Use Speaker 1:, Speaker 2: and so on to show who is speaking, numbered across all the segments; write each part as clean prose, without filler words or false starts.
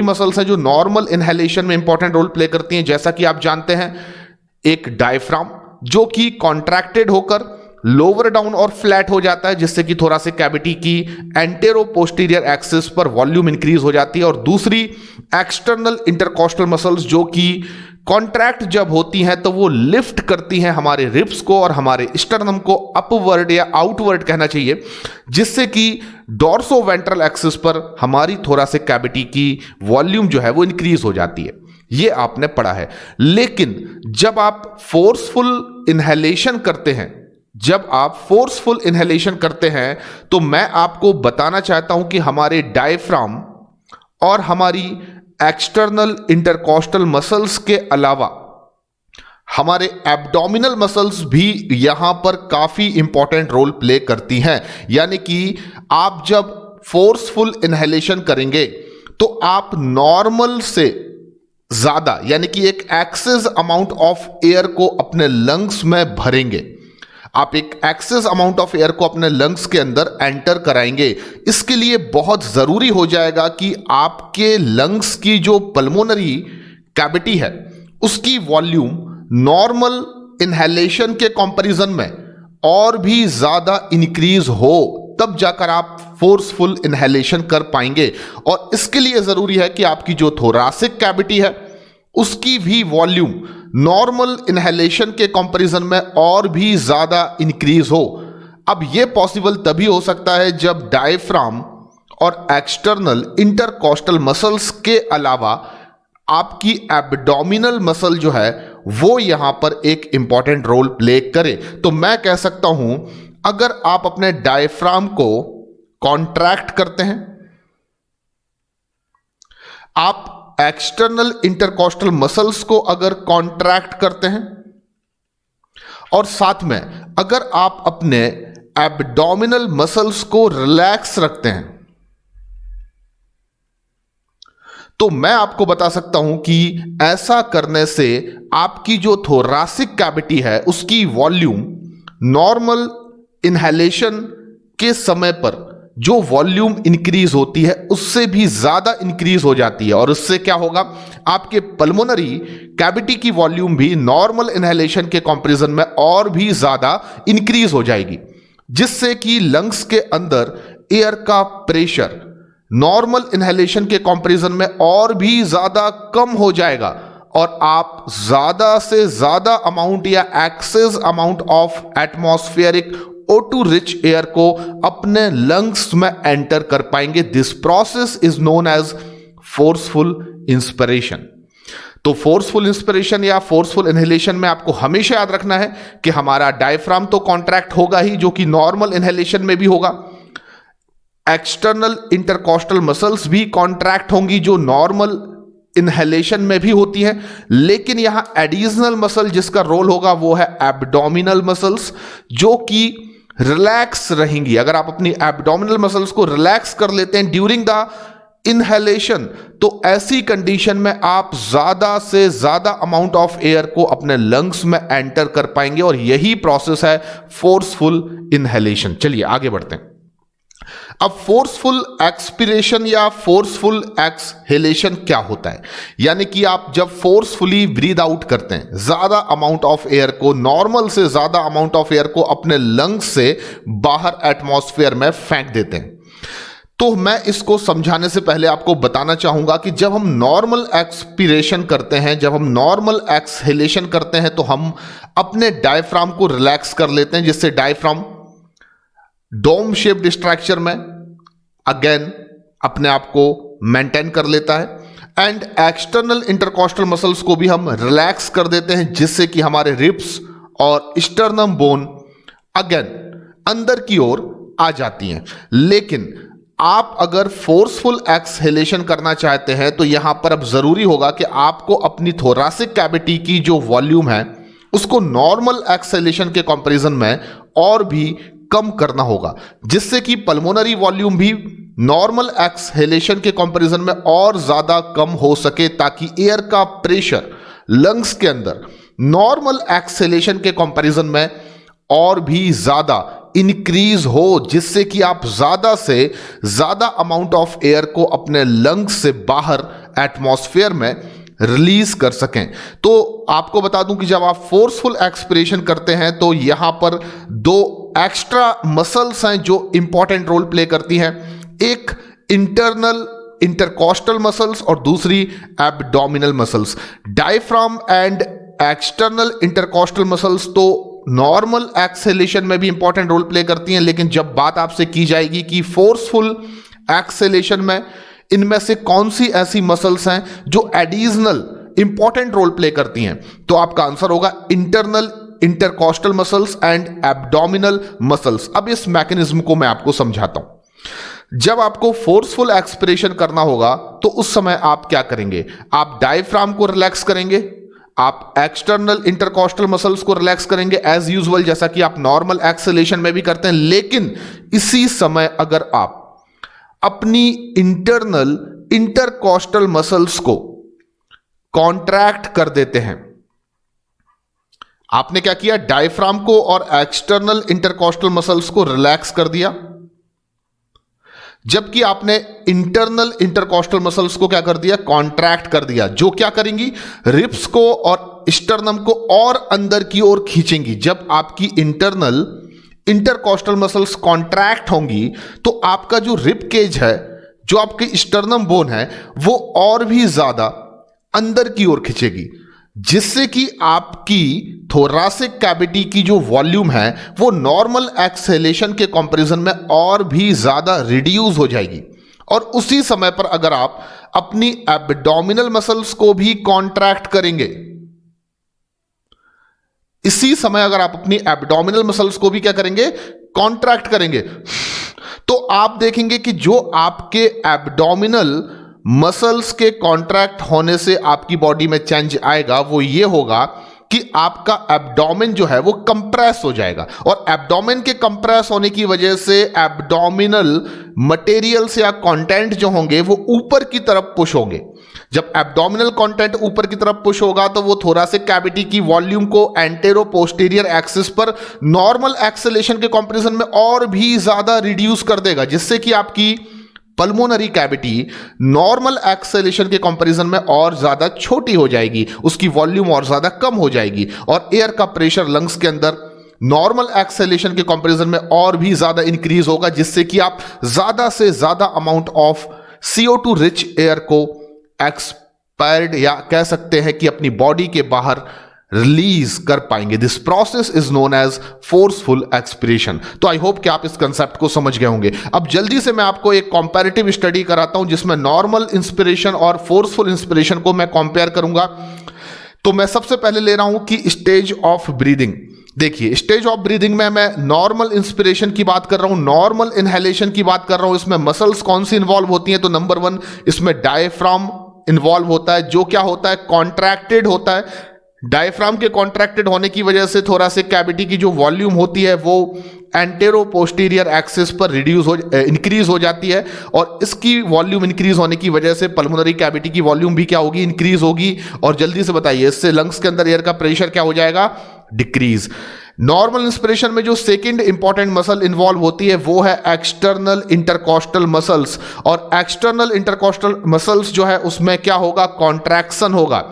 Speaker 1: Muscles हैं जो normal inhalation में इंपॉर्टेंट रोल प्ले करती हैं, जैसा कि आप जानते हैं एक डायफ्राम जो कि कॉन्ट्रैक्टेड होकर लोअर डाउन और फ्लैट हो जाता है, जिससे कि थोरासिक कैविटी की एंटेरो पोस्टीरियर एक्सिस पर वॉल्यूम इंक्रीज हो जाती है, और दूसरी एक्सटर्नल इंटरकॉस्टल मसल्स जो कि कॉन्ट्रैक्ट जब होती हैं तो वो लिफ्ट करती हैं हमारे रिब्स को और हमारे स्टर्नम को अपवर्ड या आउटवर्ड कहना चाहिए, जिससे कि डॉर्सो वेंट्रल एक्सिस पर हमारी थोरासिक कैविटी की वॉल्यूम जो है वो इंक्रीज हो जाती है। ये आपने पढ़ा है। लेकिन जब आप फोर्सफुल इनहेलेशन करते हैं तो मैं आपको बताना चाहता हूं कि हमारे डायफ्राम और हमारी एक्सटर्नल इंटरकॉस्टल मसल्स के अलावा हमारे एब्डोमिनल मसल्स भी यहां पर काफी इंपॉर्टेंट रोल प्ले करती हैं। यानी कि आप जब फोर्सफुल इनहेलेशन करेंगे तो आप नॉर्मल से ज्यादा यानी कि एक एक्सेस अमाउंट ऑफ एयर को अपने लंग्स में भरेंगे, आप एक एक्सेस अमाउंट ऑफ एयर को अपने लंग्स के अंदर एंटर कराएंगे। इसके लिए बहुत जरूरी हो जाएगा कि आपके लंग्स की जो पल्मोनरी कैविटी है उसकी वॉल्यूम नॉर्मल इनहेलेशन के कंपैरिजन में और भी ज्यादा इंक्रीज हो, तब जाकर आप फोर्सफुल इनहेलेशन कर पाएंगे। और इसके लिए जरूरी है कि आपकी जो थोरासिक कैविटी है उसकी भी वॉल्यूम नॉर्मल इनहेलेशन के कंपैरिजन में और भी ज्यादा इंक्रीज हो। अब यह पॉसिबल तभी हो सकता है जब डायफ्राम और एक्सटर्नल इंटरकॉस्टल मसल्स के अलावा आपकी एब्डोमिनल मसल जो है वो यहां पर एक इंपॉर्टेंट रोल प्ले करे। तो मैं कह सकता हूं, अगर आप अपने डायफ्राम को कॉन्ट्रैक्ट करते हैं, आप एक्सटर्नल इंटरकॉस्टल मसल्स को अगर कॉन्ट्रैक्ट करते हैं और साथ में अगर आप अपने एब्डोमिनल मसल्स को रिलैक्स रखते हैं, तो मैं आपको बता सकता हूं कि ऐसा करने से आपकी जो थोरासिक कैविटी है उसकी वॉल्यूम नॉर्मल इनहेलेशन के समय पर जो वॉल्यूम इंक्रीज होती है उससे भी ज्यादा इंक्रीज हो जाती है। और उससे क्या होगा, आपके पल्मोनरी कैविटी की वॉल्यूम भी नॉर्मल इनहेलेशन के कंपैरिजन में और भी ज्यादा इंक्रीज हो जाएगी, जिससे कि लंग्स के अंदर एयर का प्रेशर नॉर्मल इनहेलेशन के कंपैरिजन में और भी ज्यादा कम हो जाएगा और आप ज्यादा से ज्यादा अमाउंट या excess amount of atmospheric O2 rich air को अपने लंग्स में एंटर कर पाएंगे। This process is known as forceful inspiration. तो फोर्सफुल इंस्पिरेशन या फोर्सफुल इनहेलेशन में आपको हमेशा याद रखना है कि हमारा डायफ्राम तो कॉन्ट्रैक्ट होगा ही, जो कि नॉर्मल इनहेलेशन में भी होगा। एक्सटर्नल इंटरकॉस्टल मसल्स भी कॉन्ट्रैक्ट होंगी जो नॉर्मल इनहेलेशन में भी होती हैं, लेकिन यहां एडिशनल मसल जिसका रोल होगा वो है एब्डोमिनल मसल्स, जो कि रिलैक्स रहेंगी। अगर आप अपनी एब्डोमिनल मसल्स को रिलैक्स कर लेते हैं ड्यूरिंग द इनहेलेशन, तो ऐसी कंडीशन में आप ज्यादा से ज्यादा अमाउंट ऑफ एयर को अपने लंग्स में एंटर कर पाएंगे और यही प्रोसेस है फोर्सफुल इनहेलेशन। चलिए आगे बढ़ते हैं। अब फोर्सफुल एक्सपिरेशन या फोर्सफुल एक्सहेलेशन क्या होता है, यानी कि आप जब फोर्सफुली ब्रीद आउट करते हैं, ज्यादा अमाउंट ऑफ एयर को, नॉर्मल से ज्यादा अमाउंट ऑफ एयर को अपने लंग्स से बाहर एटमॉस्फेयर में फेंक देते हैं। तो मैं इसको समझाने से पहले आपको बताना चाहूंगा कि जब हम नॉर्मल एक्सपिरेशन करते हैं, जब हम नॉर्मल एक्सहेलेशन करते हैं, तो हम अपने डायफ्राम को रिलैक्स कर लेते हैं, जिससे डायफ्राम डोम शेप्ड स्ट्रक्चर में अगेन अपने आप को मेंटेन कर लेता है एंड एक्सटर्नल इंटरकॉस्टल मसल्स को भी हम रिलैक्स कर देते हैं, जिससे कि हमारे रिब्स और स्टर्नम बोन अगेन अंदर की ओर आ जाती हैं। लेकिन आप अगर फोर्सफुल एक्सहेलेशन करना चाहते हैं तो यहां पर अब जरूरी होगा कि आपको अपनी थोरासिक कैविटी की जो वॉल्यूम है उसको नॉर्मल एक्सहेलेशन के कंपैरिजन में और भी कम करना होगा, जिससे कि पल्मोनरी वॉल्यूम भी नॉर्मल एक्सहेलेशन के कंपैरिजन में और ज्यादा कम हो सके, ताकि एयर का प्रेशर लंग्स के अंदर नॉर्मल एक्सहेलेशन के कंपैरिजन में और भी ज्यादा इंक्रीज हो, जिससे कि आप ज्यादा से ज्यादा अमाउंट ऑफ एयर को अपने लंग्स से बाहर एटमॉस्फेयर में रिलीज कर सकें। तो आपको बता दूं कि जब आप फोर्सफुल एक्सपिरेशन करते हैं तो यहां पर दो एक्स्ट्रा मसल्स हैं जो इंपॉर्टेंट रोल प्ले करती हैं, एक इंटरनल इंटरकॉस्टल मसल्स और दूसरी abdominal muscles. Diaphragm and external intercostal muscles तो नॉर्मल एक्सेलेशन में भी इंपॉर्टेंट रोल प्ले करती हैं, लेकिन जब बात आपसे की जाएगी कि फोर्सफुल एक्सेलेशन में इनमें से कौन सी ऐसी मसल्स हैं जो एडिशनल इंपॉर्टेंट रोल प्ले करती हैं, तो आपका आंसर होगा internal intercostal muscles and abdominal muscles. अब इस मैकेनिज्म को मैं आपको समझाता हूं। जब आपको फोर्सफुल एक्सपिरेशन करना होगा तो उस समय आप क्या करेंगे? आप डायफ्राम को रिलैक्स करेंगे, आप एक्सटर्नल इंटरकॉस्टल मसल्स को रिलैक्स करेंगे एज यूजुअल, जैसा कि आप नॉर्मल एक्सेलेशन में भी करते हैं। लेकिन इसी समय अगर आप अपनी इंटरनल इंटरकॉस्टल मसल्स को कॉन्ट्रैक्ट कर देते हैं, आपने क्या किया? डायफ्राम को और एक्सटर्नल इंटरकॉस्टल मसल्स को रिलैक्स कर दिया, जबकि आपने इंटरनल इंटरकॉस्टल मसल्स को क्या कर दिया? कॉन्ट्रैक्ट कर दिया, जो क्या करेंगी? रिब्स को और स्टर्नम को और अंदर की ओर खींचेंगी। जब आपकी इंटरनल इंटरकॉस्टल मसल्स कॉन्ट्रैक्ट होंगी तो आपका जो रिब केज है, जो आपके स्टर्नम बोन है, वो और भी ज्यादा अंदर की ओर खींचेगी, जिससे कि आपकी थोरासिक कैविटी की जो वॉल्यूम है वो नॉर्मल एक्सेलेशन के कंपैरिजन में और भी ज्यादा रिड्यूस हो जाएगी। और उसी समय पर अगर आप अपनी एब्डोमिनल मसल्स को भी कॉन्ट्रैक्ट करेंगे, इसी समय अगर आप अपनी एब्डोमिनल मसल्स को भी क्या करेंगे? कॉन्ट्रैक्ट करेंगे, तो आप देखेंगे कि जो आपके एब्डोमिनल मसल्स के कॉन्ट्रैक्ट होने से आपकी बॉडी में चेंज आएगा वो ये होगा कि आपका एब्डोमेन जो है वो कंप्रेस हो जाएगा, और एब्डोमेन के कंप्रेस होने की वजह से एब्डोमिनल मटेरियल्स या कंटेंट जो होंगे वो ऊपर की तरफ पुश होंगे। जब एब्डोमिनल कंटेंट ऊपर की तरफ पुश होगा तो वो थोरासिक कैविटी की वॉल्यूम को एंटेरो पोस्टीरियर एक्सिस पर नॉर्मल एक्सेलेशन के कंपैरिजन में और भी ज्यादा रिड्यूस कर देगा, जिससे कि आपकी पल्मोनरी कैविटी नॉर्मल एक्सेलेशन के कंपैरिजन में और ज्यादा छोटी हो जाएगी, उसकी वॉल्यूम और ज्यादा कम हो जाएगी, और एयर का प्रेशर लंग्स के अंदर नॉर्मल एक्सेलेशन के कंपैरिजन में और भी ज्यादा इंक्रीज होगा, जिससे कि आप ज्यादा से ज्यादा amount of CO2 rich air को एक्सपायर्ड या कह सकते हैं कि अपनी बॉडी के बाहर रिलीज कर पाएंगे। This process is known as forceful expiration. तो आई होप कि आप इस कंसेप्ट को समझ गए होंगे। अब जल्दी से मैं आपको एक कंपैरेटिव स्टडी कराता हूं जिसमें नॉर्मल इंस्पिरेशन और फोर्सफुल इंस्पिरेशन को मैं कंपेयर करूंगा। तो मैं सबसे पहले ले रहा हूं कि स्टेज ऑफ ब्रीदिंग। देखिए, स्टेज ऑफ ब्रीदिंग में मैं नॉर्मल इंस्पिरेशन की बात कर रहा हूं, नॉर्मल इनहेलेशन की बात कर रहा हूं। इसमें मसल्स कौन सी इंवॉल्व होती हैं? तो नंबर 1 इसमें डायफ्राम इन्वॉल्व होता है, जो क्या होता है? कॉन्ट्रैक्टेड होता है। डायफ्राम के कॉन्ट्रैक्टेड होने की वजह से थोरासिक कैविटी की जो वॉल्यूम होती है वो एंटेरो पोस्टीरियर एक्सिस पर इंक्रीज हो जाती है, और इसकी वॉल्यूम इंक्रीज होने की वजह से पल्मोनरी कैविटी की वॉल्यूम भी क्या होगी? इंक्रीज होगी। और जल्दी से बताइए, इससे लंग्स के अंदर एयर का प्रेशर क्या हो जाएगा? डिक्रीज। नॉर्मल इंस्पिरेशन में जो सेकंड इंपॉर्टेंट मसल इन्वॉल्व होती है वो है एक्सटर्नल इंटरकॉस्टल मसल्स, और एक्सटर्नल इंटरकॉस्टल मसल्स जो है उसमें क्या होगा? कॉन्ट्रैक्शन होगा,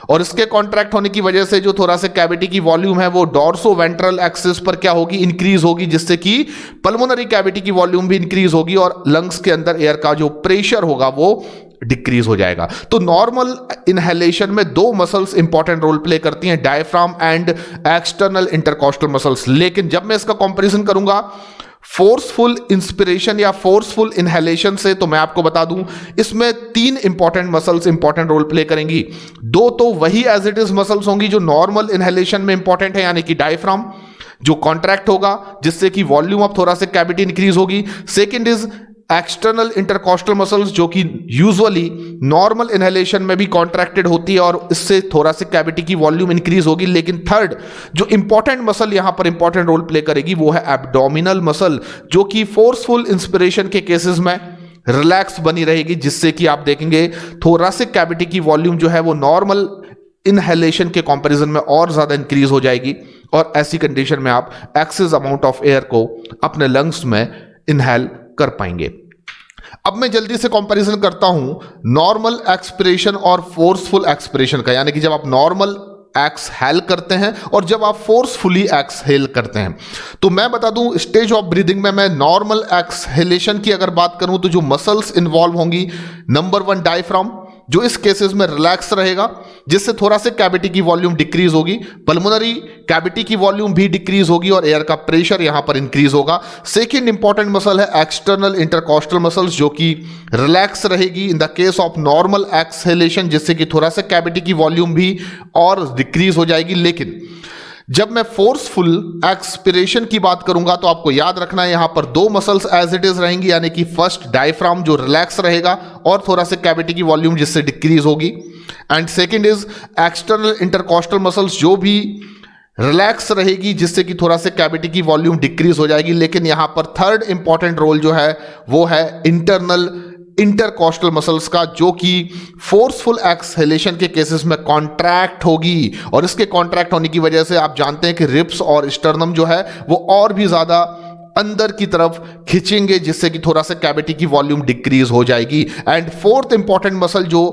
Speaker 1: और इसके कॉन्ट्रैक्ट होने की वजह से जो थोरासिक कैविटी की वॉल्यूम है वो डॉर्सो वेंट्रल एक्सिस पर क्या होगी? इंक्रीज होगी, जिससे कि पल्मोनरी कैविटी की वॉल्यूम भी इंक्रीज होगी और लंग्स के अंदर एयर का जो प्रेशर होगा वो डिक्रीज हो जाएगा। तो नॉर्मल इनहेलेशन में दो मसल्स इंपॉर्टेंट रोल प्ले करती हैं, diaphragm and external intercostal muscles. लेकिन जब मैं इसका कंपैरिजन करूंगा फोर्सफुल इंस्पिरेशन या फोर्सफुल इनहेलेशन से, तो मैं आपको बता दूं इसमें 3 important muscles important role play करेंगी। 2 तो वही एज इट इज मसल्स होंगी जो नॉर्मल इनहेलेशन में इंपॉर्टेंट है, यानी कि डायफ्राम जो कॉन्ट्रैक्ट होगा जिससे कि volume of thoracic cavity increase होगी। Second is external intercostal muscles जो कि यूजुअली नॉर्मल इनहेलेशन में भी कॉन्ट्रैक्टेड होती है और इससे थोरासिक कैविटी की वॉल्यूम इंक्रीज होगी। लेकिन थर्ड जो इंपॉर्टेंट मसल यहां पर इंपॉर्टेंट रोल प्ले करेगी वो है एब्डोमिनल मसल, जो कि फोर्सफुल इंस्पिरेशन के केसेस में रिलैक्स बनी रहेगी, जिससे कि आप देखेंगे थोरासिक कैविटी की वॉल्यूम जो है वो नॉर्मल इनहेलेशन के कंपैरिजन में और ज्यादा इंक्रीज हो जाएगी, और ऐसी कंडीशन में आप एक्सेस अमाउंट ऑफ एयर को अपने लंग्स में इनहेल कर पाएंगे। अब मैं जल्दी से कंपैरिजन करता हूं नॉर्मल एक्सपिरेशन और फोर्सफुल एक्सपिरेशन का, यानी कि जब आप नॉर्मल एक्सहेल करते हैं और जब आप फोर्सफुली एक्सहेल करते हैं। तो मैं बता दूं स्टेज ऑफ ब्रीदिंग में मैं नॉर्मल एक्सहेलेशन की अगर बात करूं तो जो मसल्स इन्वॉल्व होंगी, नंबर 1 डायफ्राम, जो इस केसेस में रिलैक्स रहेगा जिससे थोरासिक कैविटी की वॉल्यूम डिक्रीज होगी, पल्मोनरी कैविटी की वॉल्यूम भी डिक्रीज होगी और एयर का प्रेशर यहां पर इंक्रीज होगा। सेकेंड इंपॉर्टेंट मसल है एक्सटर्नल इंटरकॉस्टल मसल्स, जो कि रिलैक्स रहेगी in the case of normal exhalation, जिससे कि थोरासिक कैविटी की वॉल्यूम भी और डिक्रीज हो जाएगी। लेकिन जब मैं फोर्सफुल एक्सपिरेशन की बात करूंगा तो आपको याद रखना है यहां पर 2 मसल्स एज इट इज रहेंगी, यानी कि फर्स्ट डायफ्राम जो रिलैक्स रहेगा और थोरासिक कैविटी की वॉल्यूम जिससे डिक्रीज होगी, and second is external intercostal muscles जो भी रिलैक्स रहेगी जिससे कि थोरासिक कैविटी की वॉल्यूम डिक्रीज हो जाएगी। लेकिन यहां पर थर्ड इंपॉर्टेंट रोल जो है वो है इंटरनल इंटरकॉस्टल मसल्स का, जो कि फोर्सफुल एक्सहेलेशन के केसेस में कॉन्ट्रैक्ट होगी और इसके कॉन्ट्रैक्ट होने की वजह से आप जानते हैं कि रिब्स और स्टर्नम जो है वो और भी ज्यादा अंदर की तरफ खींचेंगे जिससे कि थोरासिक कैविटी की वॉल्यूम डिक्रीज हो जाएगी। एंड फोर्थ इंपॉर्टेंट मसल जो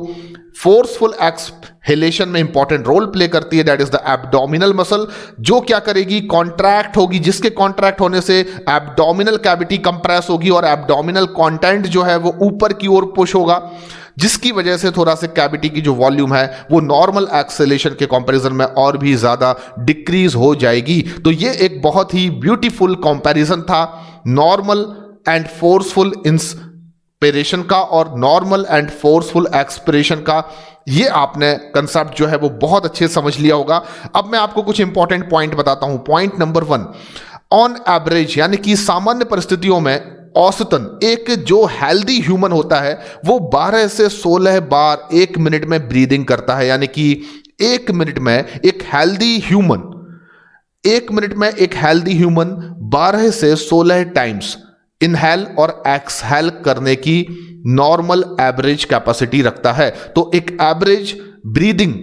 Speaker 1: फोर्सफुल एक्सहेलेशन में इंपॉर्टेंट रोल प्ले करती है, that is the abdominal muscle, जो क्या करेगी, कॉन्ट्रैक्ट होगी, जिसके कॉन्ट्रैक्ट होने से एब्डोमिनल कैविटी कंप्रेस होगी और एब्डोमिनल कंटेंट जो है वो ऊपर की ओर पुश होगा, जिसकी वजह से थोरासिक कैविटी की जो वॉल्यूम है वो नॉर्मल एक्सेलेशन के कंपैरिजन में और भी ज्यादा डिक्रीज हो जाएगी। तो ये एक बहुत ही ब्यूटीफुल कंपैरिजन था नॉर्मल एंड फोर्सफुल इंस्पिरेशन का और नॉर्मल एंड फोर्सफुल एक्सपिरेशन का। ये आपने कंसेप्ट जो है वो बहुत अच्छे से समझ लिया होगा। अब मैं आपको कुछ इंपॉर्टेंट पॉइंट बताता हूं। पॉइंट नंबर 1, ऑन एवरेज यानी कि सामान्य परिस्थितियों में औसतन एक जो हेल्दी ह्यूमन होता है वो 12 से 16 बार 1 मिनट में ब्रीदिंग करता है, यानी कि 1 मिनट में एक हेल्दी ह्यूमन 1 मिनट में एक हेल्दी ह्यूमन 12 से 16 टाइम्स इनहेल और एक्सहेल करने की नॉर्मल एवरेज कैपेसिटी रखता है। तो एक एवरेज ब्रीदिंग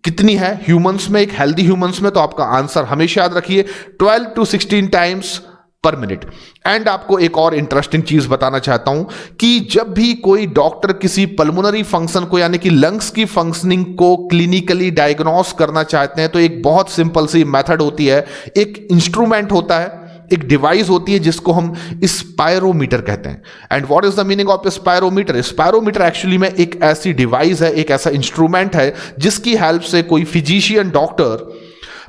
Speaker 1: कितनी है ह्यूमंस में, एक हेल्दी ह्यूमंस में? तो आपका आंसर हमेशा याद रखिए 12 to 16 टाइम्स पर मिनट। एंड आपको एक और इंटरेस्टिंग चीज बताना चाहता हूं कि जब भी कोई डॉक्टर किसी पल्मोनरी फंक्शन को यानी कि लंग्स की फंक्शनिंग को क्लिनिकली डायग्नोस करना चाहते हैं तो एक बहुत सिंपल सी मेथड होती है, एक इंस्ट्रूमेंट होता है, एक डिवाइस होती है जिसको हम स्पायरोमीटर कहते हैं। And what is the meaning of spirometer? Spirometer actually में एक ऐसी डिवाइस है, एक ऐसा इंस्ट्रूमेंट है जिसकी हेल्प से कोई फिजिशियन डॉक्टर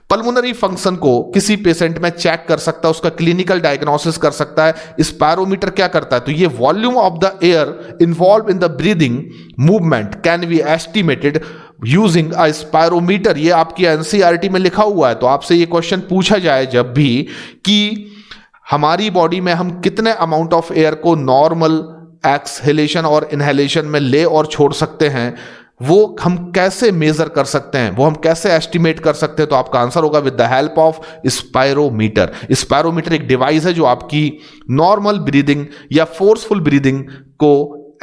Speaker 1: पल्मोनरी फंक्शन को किसी पेशेंट में चेक कर सकता है, उसका क्लिनिकल डायग्नोसिस कर सकता है। स्पायरोमीटर क्या करता है? तो ये volume of the air involve in the breathing movement can be estimated using a spirometer. ये आपकी एनसीईआरटी में लिखा हुआ है। तो आपसे ये क्वेश्चन पूछा जाए जब भी कि हमारी बॉडी में हम कितने अमाउंट ऑफ एयर को नॉर्मल एक्सहेलेशन और इनहेलेशन में ले और छोड़ सकते हैं, वो हम कैसे मेजर कर सकते हैं, वो हम कैसे एस्टिमेट कर सकते हैं? तो आपका आंसर होगा with the help of spirometer. Spirometer एक डिवाइस है जो आपकी नॉर्मल ब्रीदिंग या फोर्सफुल ब्रीदिंग को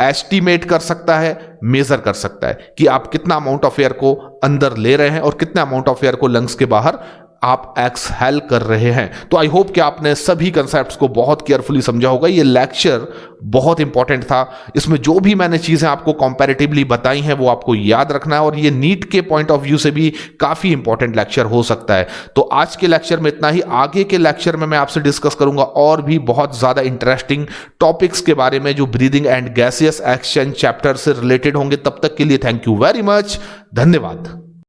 Speaker 1: एस्टिमेट कर सकता है, मेजर कर सकता है कि आप कितना अमाउंट ऑफ एयर को अंदर ले रहे हैं और कितना अमाउंट ऑफ एयर को लंग्स के बाहर आप एक्सहेल कर रहे हैं। तो आई होप कि आपने सभी कंसेप्ट्स को बहुत केयरफुली समझा होगा। ये लेक्चर बहुत इंपॉर्टेंट था, इसमें जो भी मैंने चीजें आपको कंपैरेटिवली बताई हैं वो आपको याद रखना है और ये नीट के पॉइंट ऑफ व्यू से भी काफी इंपॉर्टेंट लेक्चर हो सकता है। तो आज के लेक्चर में इतना ही। आगे के लेक्चर में मैं आपसे डिस्कस करूंगा और भी बहुत ज्यादा इंटरेस्टिंग टॉपिक्स के बारे में जो breathing and gaseous exchange chapter से रिलेटेड होंगे। तब तक के लिए थैंक यू वेरी मच, धन्यवाद।